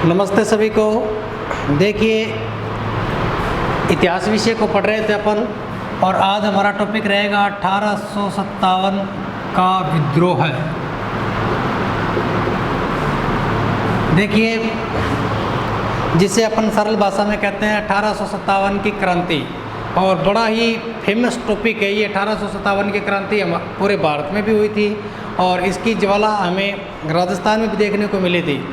नमस्ते सभी को। देखिए, इतिहास विषय को पढ़ रहे थे अपन और आज हमारा टॉपिक रहेगा 1857 का विद्रोह। देखिए, जिसे अपन सरल भाषा में कहते हैं 1857 की क्रांति, और बड़ा ही फेमस टॉपिक है ये। 1857 की क्रांति हम पूरे भारत में भी हुई थी और इसकी ज्वाला हमें राजस्थान में भी देखने को मिली थी।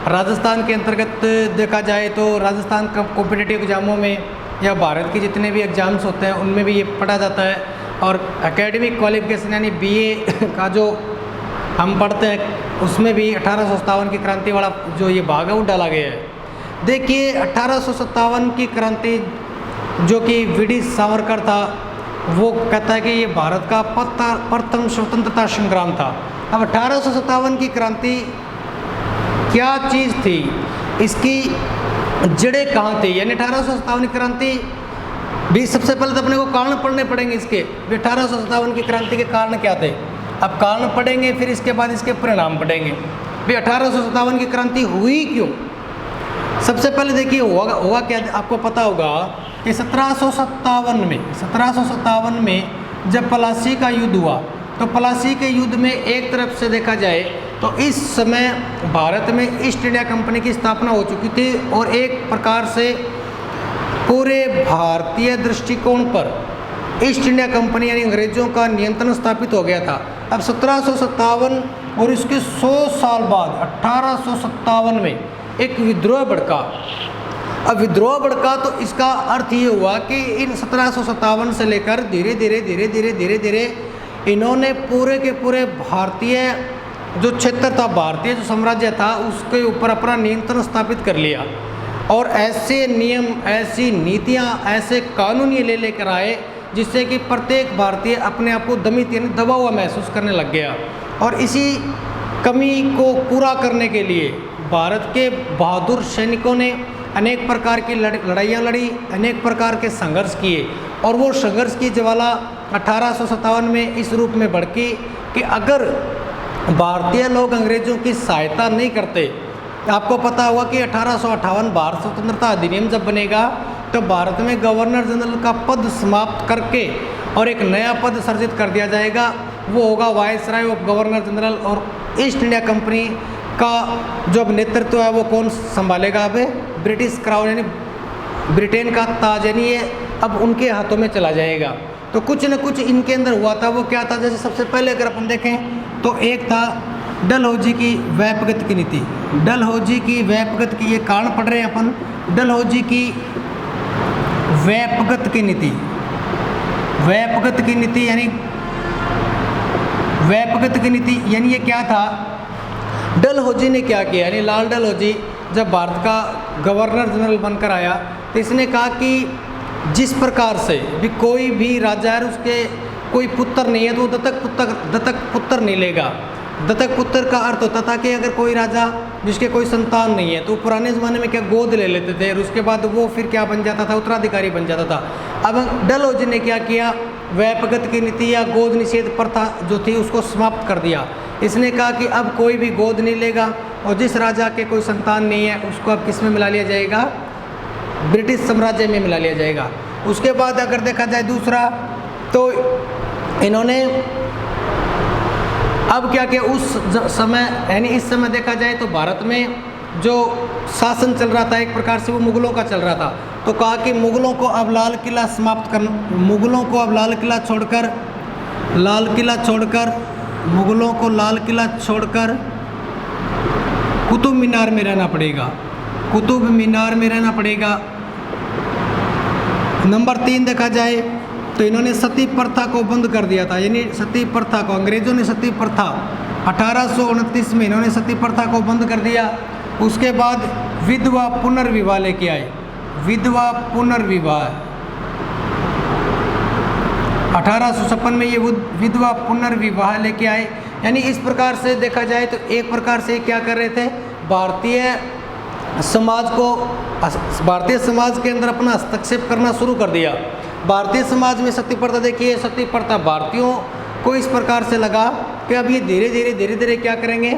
राजस्थान के अंतर्गत देखा जाए तो राजस्थान का कॉम्पिटिटिव एग्ज़ामों में या भारत के जितने भी एग्ज़ाम्स होते हैं उनमें भी ये पढ़ा जाता है। और एकेडमिक क्वालिफिकेशन यानी बीए का जो हम पढ़ते हैं उसमें भी 1857 की क्रांति वाला जो ये भाग है वो डाला गया है। देखिए, 1857 की क्रांति जो कि वीडी सावरकर था, वो कहता है कि ये भारत का प्रथम स्वतंत्रता संग्राम था। अब 1857 की क्रांति क्या चीज़ थी, इसकी जड़ें कहाँ थी, यानी 1857 की क्रांति भी सबसे पहले तो अपने को कारण पढ़ने पड़ेंगे इसके। 1857 की क्रांति के कारण क्या थे, अब कारण पढ़ेंगे, फिर इसके बाद इसके परिणाम पढ़ेंगे। भी 1857 की क्रांति हुई क्यों। सबसे पहले देखिए हुआ क्या, आपको पता होगा कि 1757 में जब प्लासी का युद्ध हुआ, तो प्लासी के युद्ध में एक तरफ से देखा जाए तो इस समय भारत में ईस्ट इंडिया कंपनी की स्थापना हो चुकी थी और एक प्रकार से पूरे भारतीय दृष्टिकोण पर ईस्ट इंडिया कंपनी यानी अंग्रेज़ों का नियंत्रण स्थापित हो गया था। अब 1757 और इसके 100 साल बाद 1857 में एक विद्रोह भड़का। अब विद्रोह भड़का तो इसका अर्थ ये हुआ कि इन 1757 से लेकर धीरे धीरे इन्होंने पूरे के पूरे भारतीय जो क्षेत्र था, भारतीय जो साम्राज्य था, उसके ऊपर अपना नियंत्रण स्थापित कर लिया। और ऐसे नियम, ऐसी नीतियाँ, ऐसे कानून ये लेकर आए जिससे कि प्रत्येक भारतीय अपने आप को दमित यानी दबा हुआ महसूस करने लग गया। और इसी कमी को पूरा करने के लिए भारत के बहादुर सैनिकों ने अनेक प्रकार की लड़ाइयाँ लड़ी, अनेक प्रकार के संघर्ष किए। और वो संघर्ष की ज्वाला 1857 में इस रूप में भड़की कि अगर भारतीय लोग अंग्रेज़ों की सहायता नहीं करते, आपको पता होगा कि 1858 भारत स्वतंत्रता अधिनियम जब बनेगा तो भारत में गवर्नर जनरल का पद समाप्त करके और एक नया पद सृजित कर दिया जाएगा। वो होगा वायसराय ऑफ गवर्नर जनरल। और ईस्ट इंडिया कंपनी का जो अब नेतृत्व है वो कौन संभालेगा, अब ब्रिटिश क्राउन यानी ब्रिटेन का ताज यानी ये अब उनके हाथों में चला जाएगा। तो कुछ न कुछ इनके अंदर हुआ था। वो क्या था, जैसे सबसे पहले अगर अपन देखें तो एक था डलहौजी की व्यापगत की नीति। डलहौजी की व्यापगत की, ये कारण पढ़ रहे हैं अपन, डलहौजी की व्यापगत की नीति। व्यापगत की नीति यानी ये क्या था, डलहौजी ने क्या किया, यानी लाल डलहौजी जब भारत का गवर्नर जनरल बनकर आया तो इसने कहा कि जिस प्रकार से भी कोई भी राजा है उसके कोई पुत्र नहीं है तो वो दत्तक पुत्र नहीं लेगा। दत्तक पुत्र का अर्थ होता था कि अगर कोई राजा जिसके कोई संतान नहीं है तो पुराने ज़माने में क्या गोद ले लेते थे और उसके बाद वो फिर क्या बन जाता था, उत्तराधिकारी बन जाता था। अब डलहौजी ने क्या किया, व्यापगत की नीति या गोद निषेध प्रथा जो थी उसको समाप्त कर दिया। इसने कहा कि अब कोई भी गोद नहीं लेगा और जिस राजा के कोई संतान नहीं है उसको अब किस में मिला लिया जाएगा, ब्रिटिश साम्राज्य में मिला लिया जाएगा। उसके बाद अगर देखा जाए दूसरा, तो इन्होंने अब क्या किया उस समय, यानी इस समय देखा जाए तो भारत में जो शासन चल रहा था एक प्रकार से वो मुगलों का चल रहा था। तो कहा कि मुगलों को अब लाल किला समाप्त करना, मुगलों को अब लाल किला छोड़कर कुतुब मीनार में रहना पड़ेगा। कुतुब मीनार में रहना पड़ेगा। नंबर 3 देखा जाए तो इन्होंने सती प्रथा को बंद कर दिया था, यानी सती प्रथा को, अंग्रेज़ों ने सती प्रथा 1829 में इन्होंने सती प्रथा को बंद कर दिया। उसके बाद विधवा पुनर्विवाह लेके आए। विधवा पुनर्विवाह 1856 में ये विधवा पुनर्विवाह लेके आए। यानी इस प्रकार से देखा जाए तो एक प्रकार से क्या कर रहे थे, भारतीय समाज के अंदर अपना हस्तक्षेप करना शुरू कर दिया। भारतीय समाज में सती प्रथा, देखिए सती प्रथा भारतीयों को इस प्रकार से लगा कि अब ये धीरे धीरे क्या करेंगे,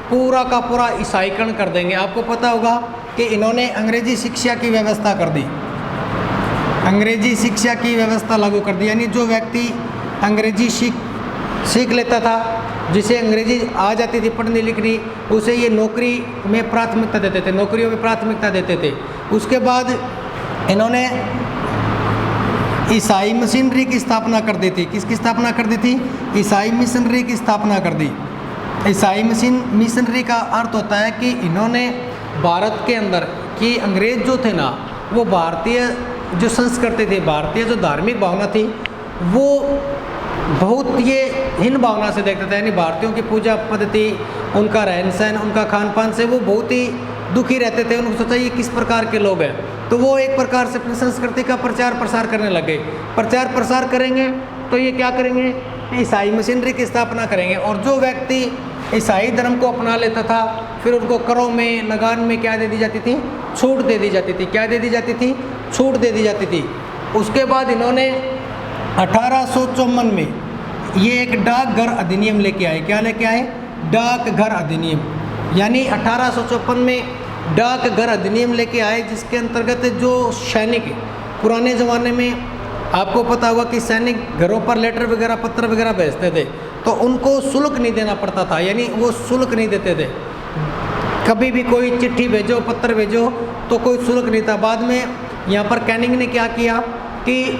पूरा का पूरा ईसाईकरण कर देंगे। आपको पता होगा कि इन्होंने अंग्रेजी शिक्षा की व्यवस्था कर दी, अंग्रेजी शिक्षा की व्यवस्था लागू कर दी। यानी जो व्यक्ति अंग्रेजी सीख लेता था, जिसे अंग्रेजी आ जाती थी पढ़ने लिखनी, उसे ये नौकरी में प्राथमिकता देते थे, नौकरियों में प्राथमिकता देते थे। उसके बाद इन्होंने ईसाई मिशनरी की स्थापना कर दी थी। किसकी स्थापना कर दी थी? ईसाई मिशनरी की स्थापना कर दी। ईसाई मिशनरी का अर्थ होता है कि इन्होंने भारत के अंदर कि अंग्रेज जो थे ना, वो भारतीय जो संस्कृति थी, भारतीय जो धार्मिक भावना थी, वो बहुत ये हीन भावना से देखते थे। यानी भारतीयों की पूजा पद्धति, उनका रहन सहन, उनका खान पान से वो बहुत ही दुखी रहते थे। उनको सोचा ये किस प्रकार के लोग हैं, तो वो एक प्रकार से अपनी संस्कृति का प्रचार प्रसार करने लगे। प्रचार प्रसार करेंगे तो ये क्या करेंगे? ईसाई मिशनरी की स्थापना करेंगे। और जो व्यक्ति ईसाई धर्म को अपना लेता था, फिर उनको करों में, लगान में क्या दे दी जाती थी? छूट दे दी जाती थी। क्या दे दी जाती थी? छूट दे दी जाती थी। उसके बाद इन्होंने 1854 में ये एक डाकघर अधिनियम लेके आए। क्या लेके आए? डाकघर अधिनियम। यानी 1854 में डाकघर अधिनियम लेके आए, जिसके अंतर्गत जो सैनिक पुराने ज़माने में आपको पता होगा कि सैनिक घरों पर लेटर वगैरह, पत्र वगैरह भेजते थे, तो उनको शुल्क नहीं देना पड़ता था। यानी वो शुल्क नहीं देते थे। कभी भी कोई चिट्ठी भेजो, पत्र भेजो, तो कोई शुल्क नहीं था। बाद में यहाँ पर कैनिंग ने क्या किया कि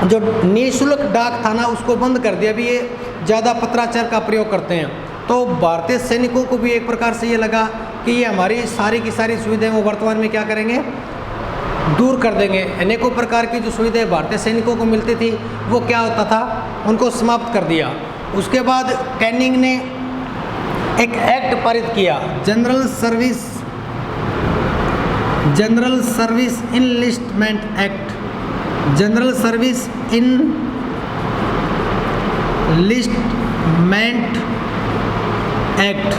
जो निःशुल्क डाक था ना, उसको बंद कर दिया। अभी ये ज़्यादा पत्राचार का प्रयोग करते हैं। तो भारतीय सैनिकों को भी एक प्रकार से ये लगा कि ये हमारी सारी की सारी सुविधाएं वो वर्तमान में क्या करेंगे? दूर कर देंगे। अनेकों प्रकार की जो सुविधाएं भारतीय सैनिकों को मिलती थी, वो क्या होता था? उनको समाप्त कर दिया। उसके बाद कैनिंग ने एक एक्ट पारित किया, general service enlistment act. General service enlistment act.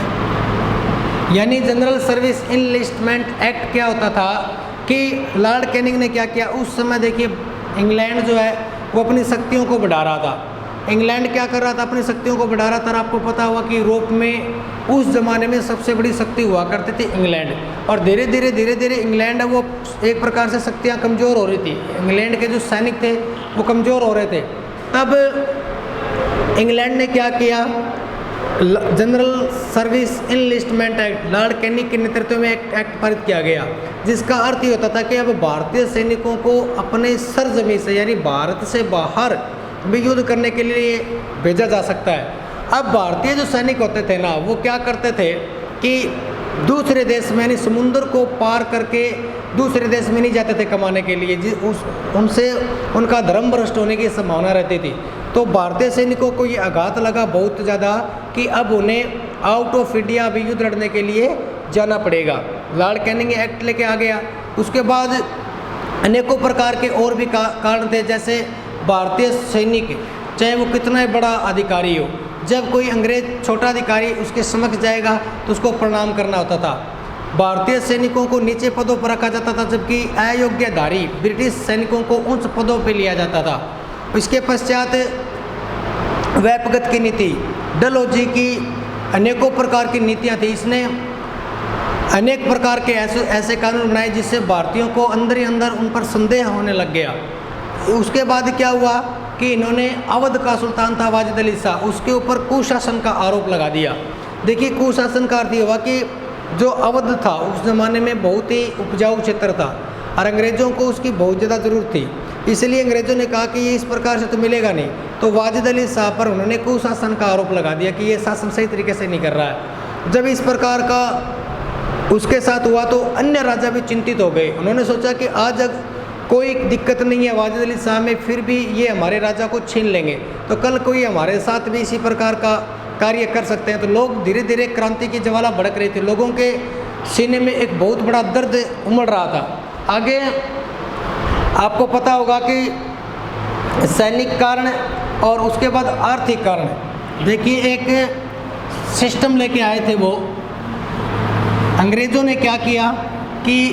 यानी जनरल सर्विस इनलिस्टमेंट एक्ट क्या होता था कि लॉर्ड कैनिंग ने क्या किया? उस समय देखिए इंग्लैंड जो है वो अपनी शक्तियों को बढ़ा रहा था। इंग्लैंड क्या कर रहा था? अपनी शक्तियों को बढ़ा रहा था। आपको पता होगा कि यूरोप में उस ज़माने में सबसे बड़ी शक्ति हुआ करती थी इंग्लैंड। और धीरे धीरे इंग्लैंड वो एक प्रकार से शक्तियाँ कमज़ोर हो रही थी। इंग्लैंड के जो सैनिक थे वो कमज़ोर हो रहे थे। तब इंग्लैंड ने क्या किया? General service enlistment act, Lord Canning के नेतृत्व में एक एक्ट पारित किया गया, जिसका अर्थ ये होता था कि अब भारतीय सैनिकों को अपने सरजमी से, यानी भारत से बाहर भी युद्ध करने के लिए भेजा जा सकता है। अब भारतीय जो सैनिक होते थे ना, वो क्या करते थे कि दूसरे देश में, यानी समुद्र को पार करके दूसरे देश में नहीं जाते थे कमाने के लिए। उनसे उनका धर्म भ्रष्ट होने की संभावना रहती थी। तो भारतीय सैनिकों को ये आघात लगा बहुत ज़्यादा कि अब उन्हें आउट ऑफ इंडिया भी युद्ध लड़ने के लिए जाना पड़ेगा। लॉर्ड कैनिंग एक्ट लेके आ गया। उसके बाद अनेकों प्रकार के और भी कारण थे, जैसे भारतीय सैनिक चाहे वो कितना ही बड़ा अधिकारी हो, जब कोई अंग्रेज छोटा अधिकारी उसके समक्ष जाएगा तो उसको प्रणाम करना होता था। भारतीय सैनिकों को नीचे पदों पर रखा जाता था, जबकि अयोग्यधारी ब्रिटिश सैनिकों को उच्च पदों पर लिया जाता था। इसके पश्चात व्यापगत की नीति, डलहौजी की अनेकों प्रकार की नीतियाँ थी। इसने अनेक प्रकार के ऐसे कानून बनाए जिससे भारतीयों को अंदर ही अंदर उन पर संदेह होने लग गया। उसके बाद क्या हुआ कि इन्होंने अवध का सुल्तान था वाजिद अली शाह, उसके ऊपर कुशासन का आरोप लगा दिया। देखिए कुशासन का अर्थ हुआ कि जो अवध था उस ज़माने में बहुत ही उपजाऊ क्षेत्र था और अंग्रेज़ों को उसकी बहुत ज़्यादा ज़रूरत थी। इसलिए अंग्रेज़ों ने कहा कि ये इस प्रकार से तो मिलेगा नहीं, तो वाजिद अली शाह पर उन्होंने कुशासन का आरोप लगा दिया कि ये शासन सही तरीके से नहीं कर रहा है। जब इस प्रकार का उसके साथ हुआ तो अन्य राजा भी चिंतित हो गए। उन्होंने सोचा कि आज कोई दिक्कत नहीं है वाजिद अली शाह में, फिर भी ये हमारे राजा को छीन लेंगे तो कल कोई हमारे साथ भी इसी प्रकार का कार्य कर सकते हैं। तो लोग धीरे धीरे क्रांति की ज्वाला भड़क रही थी, लोगों के सीने में एक बहुत बड़ा दर्द उमड़ रहा था। आगे आपको पता होगा कि सैनिक कारण और उसके बाद आर्थिक कारण। देखिए एक सिस्टम लेके आए थे वो अंग्रेज़ों ने। क्या किया कि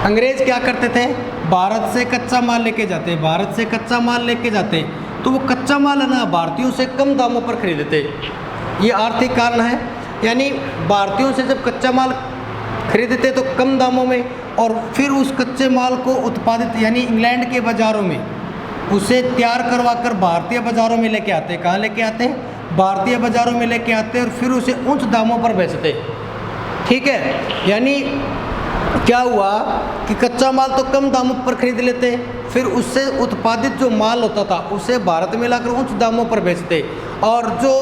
अंग्रेज़ क्या करते थे, भारत से कच्चा माल लेके जाते, भारत से कच्चा माल लेके जाते तो वो कच्चा माल है ना भारतीयों से कम दामों पर खरीदते। ये आर्थिक कारण है। यानी भारतीयों से जब कच्चा माल खरीदते तो कम दामों में, और फिर उस कच्चे माल को उत्पादित यानी इंग्लैंड के बाज़ारों में उसे तैयार करवा कर भारतीय बाज़ारों में लेके आते। कहाँ लेके आते? भारतीय बाज़ारों में लेके आते और फिर उसे उच्च दामों पर बेचते। ठीक है, यानी क्या हुआ कि कच्चा माल तो कम दामों पर खरीद लेते, फिर उससे उत्पादित जो माल होता था उसे भारत में लाकर उच्च दामों पर बेचते। और जो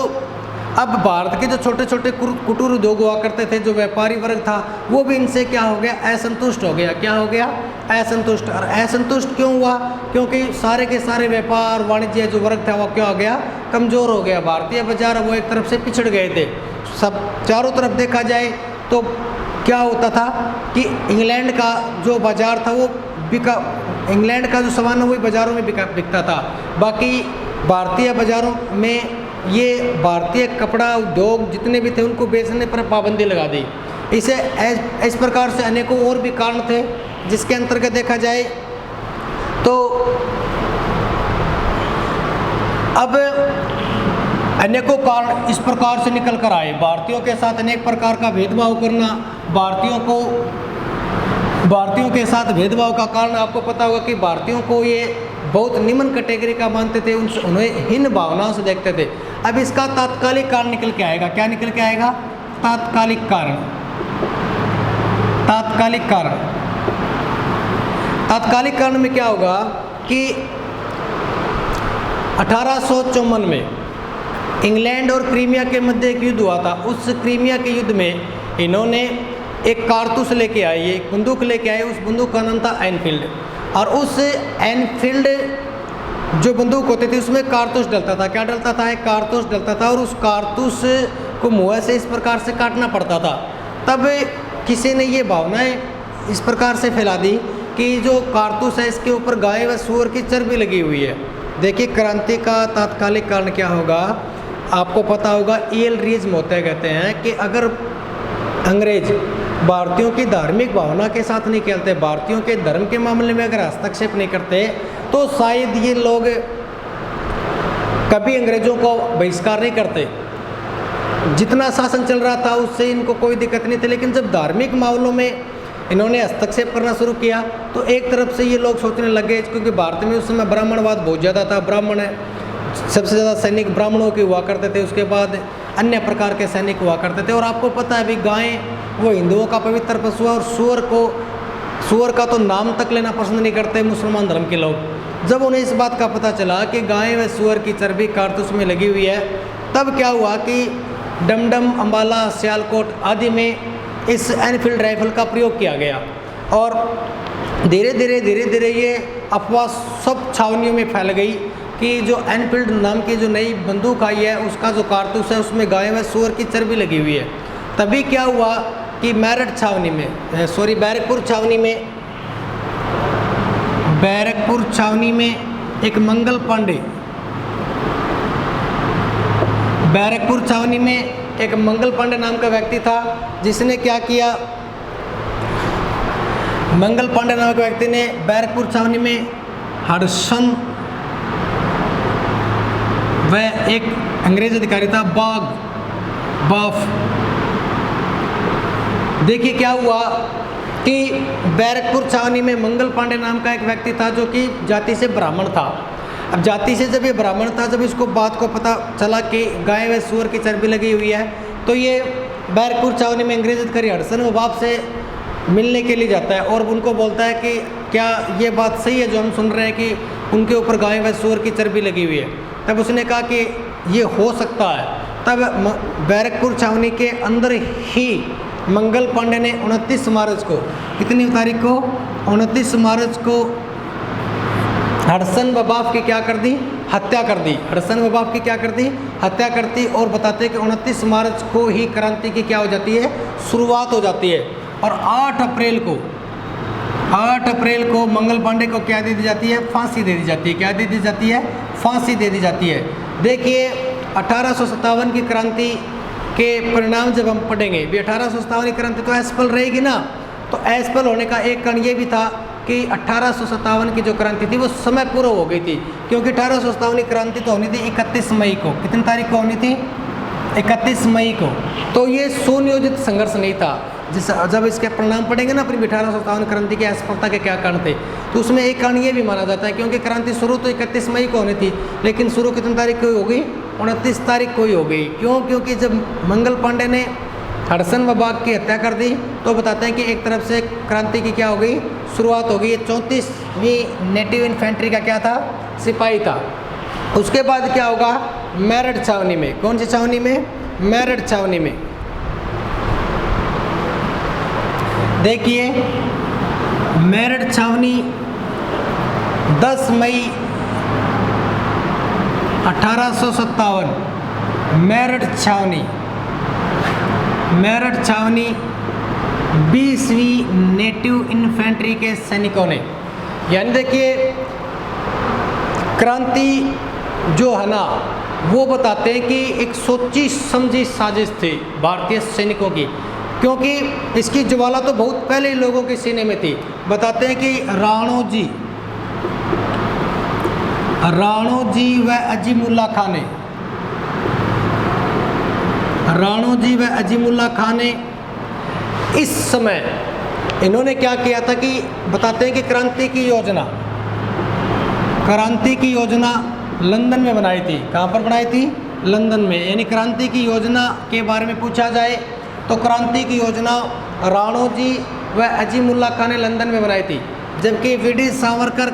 अब भारत के जो छोटे छोटे कुटीर उद्योग हुआ करते थे, जो व्यापारी वर्ग था, वो भी इनसे क्या हो गया? असंतुष्ट हो गया। क्या हो गया? असंतुष्ट। और असंतुष्ट क्यों हुआ? क्योंकि सारे के सारे व्यापार वाणिज्य जो वर्ग था वो क्या हो गया? कमज़ोर हो गया। भारतीय बाजार वो एक तरफ से पिछड़ गए थे। सब चारों तरफ देखा जाए तो क्या होता था कि इंग्लैंड का जो बाज़ार था वो बिका, इंग्लैंड का जो सामान है वही बाज़ारों में बिकता था। बाकी भारतीय बाज़ारों में ये भारतीय कपड़ा उद्योग जितने भी थे उनको बेचने पर पाबंदी लगा दी। इसे इस प्रकार से अनेकों और भी कारण थे, जिसके अंतर्गत देखा जाए तो अब अनेकों कारण इस प्रकार से निकल कर आए। भारतीयों के साथ अनेक प्रकार का भेदभाव करना, भारतीयों के साथ भेदभाव का कारण आपको पता होगा कि भारतीयों को ये बहुत निम्न कैटेगरी का मानते थे, उन्हें हीन भावनाओं से देखते थे। अब इसका तात्कालिक कारण निकल के आएगा। क्या निकल के आएगा? तात्कालिक कारण। तात्कालिक कारण, तात्कालिक कारण में क्या होगा कि 1854 में इंग्लैंड और क्रीमिया के मध्य एक युद्ध हुआ था। उस क्रीमिया के युद्ध में इन्होंने एक कारतूस लेके आए, एक बंदूक लेके आए। उस बंदूक का नाम था एनफील्ड, और उस एनफील्ड जो बंदूक होती थी उसमें कारतूस डलता था। क्या डलता था? एक कारतूस डलता था, और उस कारतूस को मुँह से इस प्रकार से काटना पड़ता था। तब किसी ने ये भावनाएं इस प्रकार से फैला दी कि जो कारतूस है इसके ऊपर गाय व सूअर की चर्बी लगी हुई है। देखिए, क्रांति का तात्कालिक कारण क्या होगा? आपको पता होगा ईल रीज मोते कहते हैं कि अगर अंग्रेज भारतीयों की धार्मिक भावना के साथ नहीं खेलते, भारतीयों के धर्म के मामले में अगर हस्तक्षेप नहीं करते, तो शायद ये लोग कभी अंग्रेजों को बहिष्कार नहीं करते। जितना शासन चल रहा था उससे इनको कोई दिक्कत नहीं थी, लेकिन जब धार्मिक मामलों में इन्होंने हस्तक्षेप करना शुरू किया तो एक तरफ से ये लोग सोचने लगे, क्योंकि भारत में उस समय ब्राह्मणवाद बहुत ज़्यादा था। ब्राह्मण सबसे ज़्यादा सैनिक ब्राह्मणों के हुआ करते थे, उसके बाद अन्य प्रकार के सैनिक हुआ करते थे। और आपको पता है अभी गाय वो हिंदुओं का पवित्र पशु है, और सूअर का तो नाम तक लेना पसंद नहीं करते मुसलमान धर्म के लोग। जब उन्हें इस बात का पता चला कि गाय व सूअर की चर्बी कारतूस में लगी हुई है, तब क्या हुआ कि डमडम, अम्बाला, सियालकोट आदि में इस एनफील्ड राइफल का प्रयोग किया गया। और धीरे धीरे ये अफवाह सब छावनियों में फैल गई कि जो एनफील्ड नाम की जो नई बंदूक आई है उसका जो कारतूस है उसमें गाय व सूअर की चर्बी लगी हुई है। तभी क्या हुआ कि बैरकपुर छावनी में एक मंगल पांडे नाम का व्यक्ति था, जिसने क्या किया? मंगल पांडे नाम के व्यक्ति ने बैरकपुर छावनी में हडसन व एक अंग्रेज अधिकारी था बाफ। देखिए क्या हुआ कि बैरकपुर छावनी में मंगल पांडे नाम का एक व्यक्ति था जो कि जाति से ब्राह्मण था। अब जाति से जब ये ब्राह्मण था, जब इसको बात को पता चला कि गाय व सूअर की चर्बी लगी हुई है, तो ये बैरकपुर छावनी में अंग्रेज अधिकारी हडसन व बाफ से मिलने के लिए जाता है और उनको बोलता है कि क्या ये बात सही है जो हम सुन रहे हैं कि उनके ऊपर गाय व सूअर की चर्बी लगी हुई है। तब उसने कहा कि ये हो सकता है। तब बैरकपुर छावनी के अंदर ही मंगल पांडे ने 29 मार्च को, कितनी तारीख को? 29 मार्च को हडसन व बाफ की क्या कर दी? हत्या कर दी। हडसन व बाफ की क्या कर दी? हत्या करती। और बताते कि 29 मार्च को ही क्रांति की क्या हो जाती है? शुरुआत हो जाती है। और 8 अप्रैल को मंगल पांडे को क्या दे दी जाती है? फांसी दे दी जाती है। क्या दे दी जाती है? फांसी दे दी जाती है। देखिए 1857 की क्रांति के परिणाम जब हम पढ़ेंगे, भी 1857 की क्रांति तो असफल रहेगी ना, तो असफल होने का एक कारण ये भी था कि 1857 की जो क्रांति थी वो समय पूर्व हो गई थी, क्योंकि 1857 की क्रांति तो होनी थी 31 मई को। कितनी तारीख को होनी थी? 31 मई को। तो ये सुनियोजित संघर्ष नहीं था। जब इसके परिणाम पढ़ेंगे ना अपनी 1857 क्रांति की असफलता के क्या कारण थे, तो उसमें एक कारण ये भी माना जाता है, क्योंकि क्रांति शुरू तो 31 मई को होनी थी, लेकिन शुरू कितनी तारीख को हो गई, 29 तारीख को ही हो गई। क्यों? क्योंकि जब मंगल पांडे ने हडसन वबाग की हत्या कर दी, तो बताते हैं कि एक तरफ से क्रांति की क्या हो गई, शुरुआत हो गई। 34वीं नेटिव इन्फेंट्री का क्या था, सिपाही था। उसके बाद क्या होगा, मेरठ छावनी में, कौन सी छावनी में, मेरठ छावनी में। देखिए मेरठ छावनी 10 मई 1857, मेरठ छावनी, मेरठ छावनी 20वीं नेटिव इन्फेंट्री के सैनिकों ने, यानी देखिए क्रांति जो है ना, वो बताते हैं कि एक सोची समझी साजिश थी भारतीय सैनिकों की, क्योंकि इसकी ज्वाला तो बहुत पहले ही लोगों के सीने में थी। बताते हैं कि राणोजी व अजीमुल्ला खान ने, राणोजी व अजीमुल्ला खान ने इस समय इन्होंने क्या किया था कि बताते हैं कि क्रांति की योजना लंदन में बनाई थी। कहाँ पर बनाई थी, लंदन में। यानी क्रांति की योजना के बारे में पूछा जाए तो क्रांति की योजना राणोजी व अजीमुल्ला खान ने लंदन में बनाई थी, जबकि वीडी सावरकर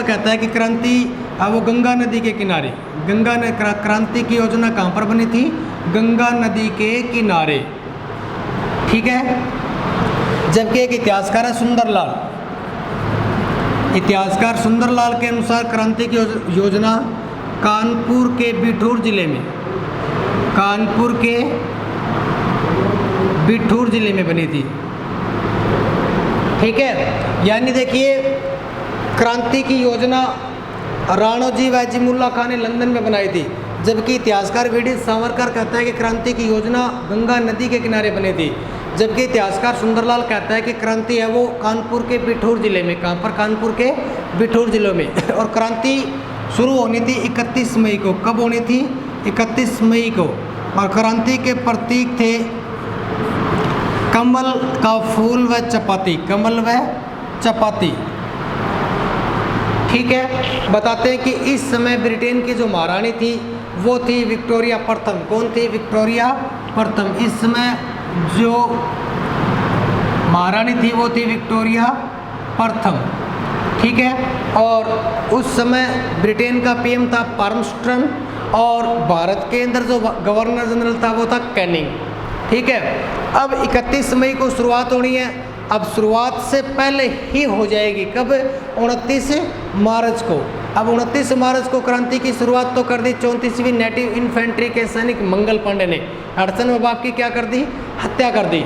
कहता है कि क्रांति वो गंगा नदी के किनारे, क्रांति की योजना कहाँ पर बनी थी, गंगा नदी के किनारे, ठीक है। जबकि एक इतिहासकार है सुंदरलाल के अनुसार क्रांति की योजना कानपुर के बिठूर जिले में बनी थी, ठीक है। यानी देखिए क्रांति की योजना राणोजी व अजीमुल्ला खान ने लंदन में बनाई थी, जबकि इतिहासकार वीडी सावरकर कहता है कि क्रांति की योजना गंगा नदी के किनारे बनी थी, जबकि इतिहासकार सुंदरलाल कहता है कि क्रांति है वो कानपुर के बिठूर जिले में। कहाँ पर, कानपुर के बिठूर जिले में। और क्रांति शुरू होनी थी 31 मई को। कब होनी थी, 31 मई को। और क्रांति के प्रतीक थे कमल का फूल व चपाती, ठीक है। बताते हैं कि इस समय ब्रिटेन की जो महारानी थी वो थी विक्टोरिया प्रथम। कौन थी, विक्टोरिया प्रथम। इस समय जो महारानी थी वो थी विक्टोरिया प्रथम, ठीक है। और उस समय ब्रिटेन का पीएम था पार्मस्ट्रन, और भारत के अंदर जो गवर्नर जनरल था वो था कैनिंग, ठीक है। अब 31 मई को शुरुआत होनी है। अब शुरुआत से पहले ही हो जाएगी, कब, 29 मार्च को। अब 29 मार्च को क्रांति की शुरुआत तो कर दी 34वीं नेटिव इन्फेंट्री के सैनिक मंगल पांडे ने। हडसन वबाग की क्या कर दी, हत्या कर दी,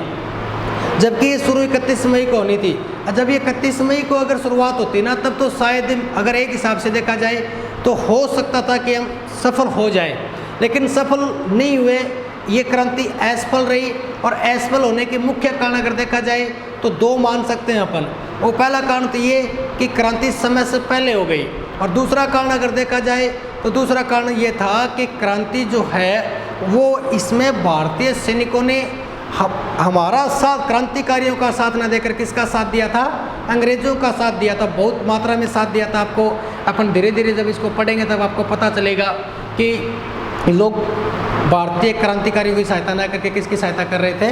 जबकि ये शुरू 31 मई को होनी थी। जब ये 31 मई को अगर शुरुआत होती ना, तब तो शायद अगर एक हिसाब से देखा जाए तो हो सकता था कि हम सफल हो जाए, लेकिन सफल नहीं हुए। ये क्रांति असफल रही, और असफल होने के मुख्य कारण अगर देखा जाए तो दो मान सकते हैं अपन। वो पहला कारण तो ये कि क्रांति समय से पहले हो गई, और दूसरा कारण अगर देखा जाए तो दूसरा कारण ये था कि क्रांति जो है वो इसमें भारतीय सैनिकों ने हमारा साथ, क्रांतिकारियों का साथ न देकर किसका साथ दिया था, अंग्रेजों का साथ दिया था, बहुत मात्रा में साथ दिया था। आपको अपन धीरे धीरे जब इसको पढ़ेंगे तब आपको पता चलेगा कि लोग भारतीय क्रांतिकारियों की सहायता न करके किसकी सहायता कर रहे थे,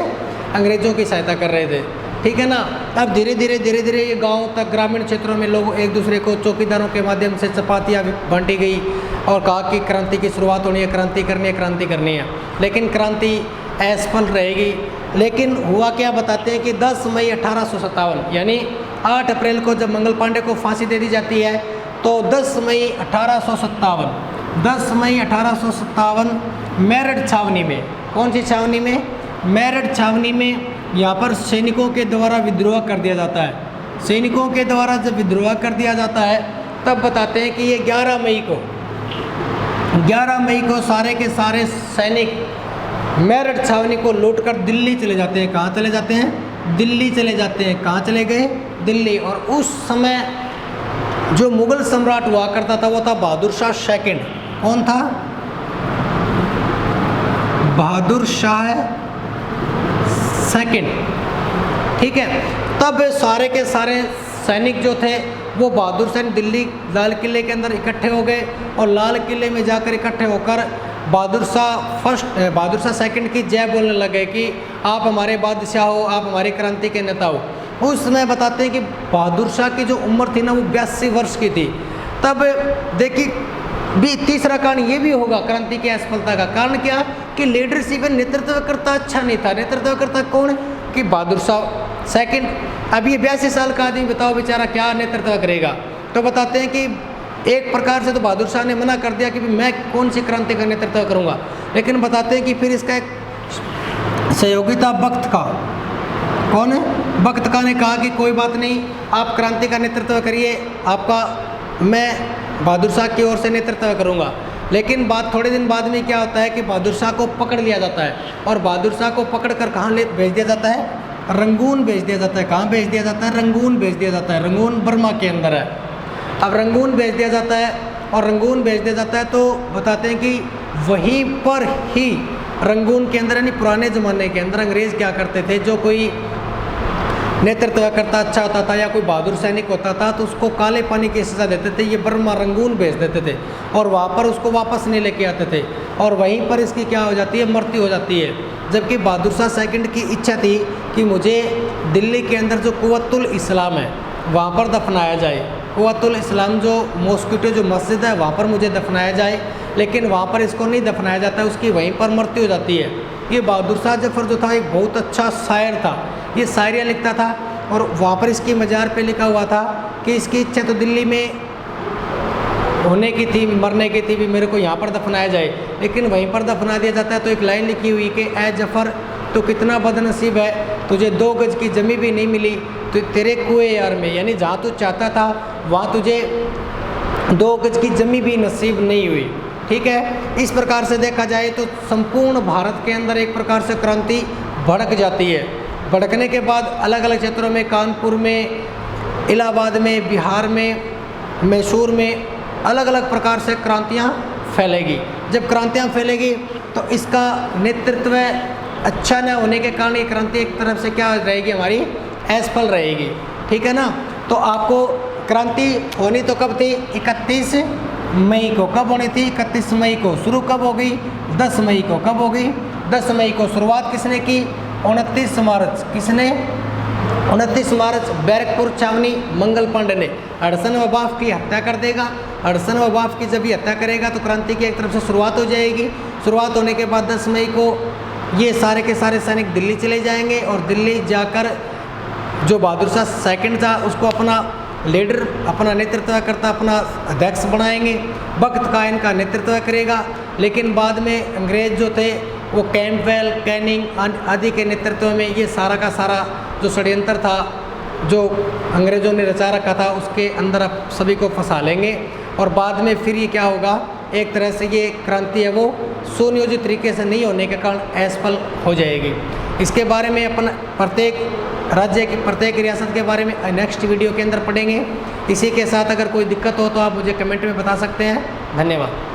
अंग्रेजों की सहायता कर रहे थे, ठीक है ना। अब धीरे धीरे ये गांव तक, ग्रामीण क्षेत्रों में लोग एक दूसरे को चौकीदारों के माध्यम से चपातियाँ बांटी गई, और कहा कि क्रांति की शुरुआत होनी है, क्रांति करनी है, लेकिन क्रांति असफल रहेगी। लेकिन हुआ क्या, बताते हैं कि 10 मई 1857 यानी 8 अप्रैल को जब मंगल पांडे को फांसी दे दी जाती है, तो 10 मई 1857 मेरठ छावनी में, कौन सी छावनी में, मेरठ छावनी में, यहाँ पर सैनिकों के द्वारा विद्रोह कर दिया जाता है। सैनिकों के द्वारा जब विद्रोह कर दिया जाता है तब बताते हैं कि ये 11 मई को सारे के सारे सैनिक मेरठ छावनी को लूटकर दिल्ली चले जाते हैं। कहाँ चले जाते हैं, दिल्ली चले जाते हैं। कहाँ चले गए, दिल्ली। और उस समय जो मुगल सम्राट हुआ करता था वो था बहादुर शाह सेकंड। कौन था? बहादुर शाह सेकंड। ठीक है। तब सारे के सारे सैनिक जो थे वो बहादुर शाह दिल्ली लाल किले के अंदर इकट्ठे हो गए और लाल किले में जाकर इकट्ठे होकर बहादुर शाह सेकंड की जय बोलने लगे कि आप हमारे बादशाह हो, आप हमारे क्रांति के नेता हो। उस समय बताते हैं कि बहादुर शाह की जो उम्र थी ना वो 82 वर्ष की थी। तब देखिए भी तीसरा कारण ये भी होगा क्रांति की असफलता का कारण क्या कि लीडरशिप में नेतृत्वकर्ता अच्छा नहीं था। नेतृत्वकर्ता कौन? कि बहादुर शाह सेकंड। अब ये 82 साल का आदमी बताओ बेचारा क्या नेतृत्व करेगा। तो बताते हैं कि एक प्रकार से तो बहादुर शाह ने मना कर दिया कि मैं कौन सी क्रांति का नेतृत्व करूँगा, लेकिन बताते हैं कि फिर इसका एक सहयोगी था बख्त का। कौन है? बख्त का ने कहा कि कोई बात नहीं, आप क्रांति का नेतृत्व करिए, आपका मैं बहादुर शाह की ओर से नेतृत्व करूँगा। लेकिन बात थोड़े दिन बाद में क्या होता है कि बहादुर शाह को पकड़ लिया जाता है और बहादुर शाह को पकड़ कर कहाँ भेज दिया जाता है? रंगून भेज दिया जाता है। कहाँ भेज दिया जाता है? रंगून भेज दिया जाता है। रंगून बर्मा के अंदर है। अब रंगून भेज दिया जाता है और रंगून भेज दिया जाता है तो बताते हैं कि वहीं पर ही रंगून के अंदर यानी पुराने ज़माने के अंदर अंग्रेज़ क्या करते थे, जो कोई नेतृत्व करता अच्छा होता था या कोई बहादुर सैनिक होता था तो उसको काले पानी की सज़ा देते थे। ये बर्मा रंगून भेज देते थे और वहाँ पर उसको वापस नहीं लेके आते थे और वहीं पर इसकी क्या हो जाती है? मृत्यु हो जाती है। जबकि बहादुर शाह सेकंड की इच्छा थी कि मुझे दिल्ली के अंदर जो कुव्वतुल इस्लाम है वहाँ पर दफनाया जाए। कुव्वतुल इस्लाम जो मॉस्किटो जो मस्जिद है वहाँ पर मुझे दफनाया जाए, लेकिन वहाँ पर इसको नहीं दफनाया जाता, उसकी वहीं पर मृत्यु हो जाती है। ये बहादुर शाह जफर जो था एक बहुत अच्छा शायर था, ये शायरियाँ लिखता था और वहाँ पर इसकी मज़ार पे लिखा हुआ था कि इसकी इच्छा तो दिल्ली में होने की थी, मरने की थी, भी मेरे को यहाँ पर दफनाया जाए, लेकिन वहीं पर दफना दिया जाता है। तो एक लाइन लिखी हुई कि ए जफ़र तो कितना बदनसीब है, तुझे 2 गज की ज़मीन भी नहीं मिली तो तेरे कुएं यार में, यानी जहाँ तू चाहता था वहाँ तुझे 2 गज की ज़मीन भी नसीब नहीं हुई। ठीक है। इस प्रकार से देखा जाए तो संपूर्ण भारत के अंदर एक प्रकार से क्रांति भड़क जाती है। भड़कने के बाद अलग अलग क्षेत्रों में, कानपुर में, इलाहाबाद में, बिहार में, मैसूर में अलग अलग प्रकार से क्रांतियाँ फैलेगी। जब क्रांतियाँ फैलेगी तो इसका नेतृत्व अच्छा न होने के कारण ये क्रांति एक तरफ से क्या रहेगी? हमारी असफल रहेगी। ठीक है ना। तो आपको क्रांति होनी तो कब थी? 31 मई को। कब होनी थी? 31 मई को। शुरू कब हो गई? 10 मई को। कब हो गई? 10 मई को। शुरुआत किसने की? 29 मार्च। किसने? 29 मार्च बैरकपुर छावनी मंगल पांडे ने हडसन वबाफ की हत्या कर देगा। हडसन वबाफ की जब ये हत्या करेगा तो क्रांति की एक तरफ से शुरुआत हो जाएगी। शुरुआत होने के बाद 10 मई को ये सारे के सारे सैनिक दिल्ली चले जाएंगे और दिल्ली जाकर जो बहादुर शाह सेकंड था उसको अपना लीडर, अपना नेतृत्व करता, अपना अध्यक्ष बनाएंगे। बख्त का इनका नेतृत्व करेगा। लेकिन बाद में अंग्रेज़ जो थे वो कैंपबेल, कैनिंग आदि के नेतृत्व में ये सारा का सारा जो षड्यंत्र था जो अंग्रेज़ों ने रचा रखा था उसके अंदर अब सभी को फंसा लेंगे और बाद में फिर ये क्या होगा? एक तरह से ये क्रांति है वो सुनियोजित तरीके से नहीं होने के कारण असफल हो जाएगी। इसके बारे में अपन प्रत्येक राज्य की, प्रत्येक रियासत के बारे में नेक्स्ट वीडियो के अंदर पढ़ेंगे। इसी के साथ अगर कोई दिक्कत हो तो आप मुझे कमेंट में बता सकते हैं। धन्यवाद।